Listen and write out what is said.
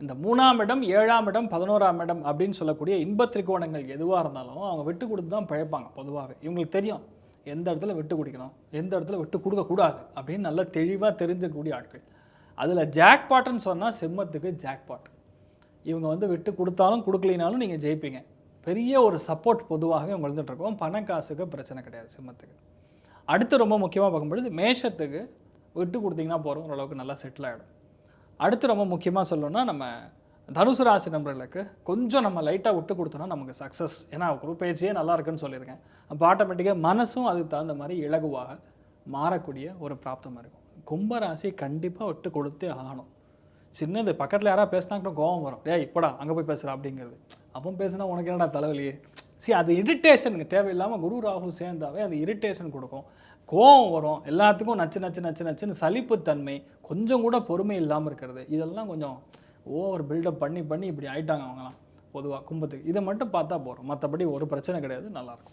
இந்த 3ஆம் இடம், 7ஆம் இடம், 11ஆம் இடம் அப்படின்னு சொல்லக்கூடிய இன்பத் திரிகோணங்கள் எதுவா இருந்தாலும், அவங்க விட்டு குடுத்து தான் பிழைப்பாங்க பொதுவாவே. இவங்களுக்கு தெரியும். எந்த இடத்துல விட்டு குடுக்கணும், எந்த இடத்துல விட்டு குடுக்கக்கூடாது அப்படின்னு நல்லா தெளிவா தெரிஞ்சக்கூடிய ஆட்கள். அதுல ஜாக்பாட்ன்னு சொன்னா சிம்மத்துக்கு ஜாக்பாட். இவங்க வந்து விட்டு குடுத்தாலும், குடுக்கலைனாலும் நீங்க ஜெயிப்பீங்க. பெரிய ஒரு சப்போர்ட் பொதுவாகவே உங்கள்கிட்ட இருக்கும். பண காசுக்கு பிரச்சனை கிடையாது சிம்மத்துக்கு. அடுத்து ரொம்ப முக்கியமா பார்க்கும்பொழுது மேஷத்துக்கு விட்டு குடுத்தீங்கன்னா போதும், ஓரளவுக்கு நல்லா செட்டில் ஆயிடும். அடுத்து ரொம்ப முக்கியமா சொல்லணும்னா, நம்ம தனுசு ராசி நண்பர்களுக்கு கொஞ்சம் நம்ம லைட்டா விட்டு குடுத்தோம்னா நமக்கு சக்சஸ். ஏன்னா குரு பெயர்ச்சியே நல்லா இருக்குன்னு சொல்லியிருக்கேன். அப்போ ஆட்டோமேட்டிக்கா மனசும் அதுக்கு தகுந்த மாரி இலகுவாக மாறக்கூடிய ஒரு பிராப்தம் இருக்கும். கும்ப ராசி கண்டிப்பா விட்டு கொடுத்தே ஆகணும். சின்னது பக்கத்துல யாராவது பேசினா கூட கோவம் வரும். "டேய் இப்போடா அங்க போய் பேசுடா" அப்படிங்கிறது. அப்போ பேசினா உனக்கு என்னடா தலைவலி? அது இரிட்டேஷனுக்கு தேவையில்லாம குரு ராகு சேர்ந்தாவே அது இரிட்டேஷன் கொடுக்கும். கோவம் வரும். எல்லாத்துக்கும் நச்சு நச்சு நச்சு நச்சுன்னு சலிப்புத்தன்மை, கொஞ்சம் கூட பொறுமை இல்லாம இருக்கிறது. இதெல்லாம் கொஞ்சம் ஓவர் பில்டப் பண்ணி பண்ணி இப்படி ஆயிட்டாங்க அவங்கலாம். பொதுவா கும்பத்துக்கு. இத மட்டும் பார்த்தா போதும். மத்தபடி ஒரு பிரச்சனை கிடையாது. நல்லாருக்கும்.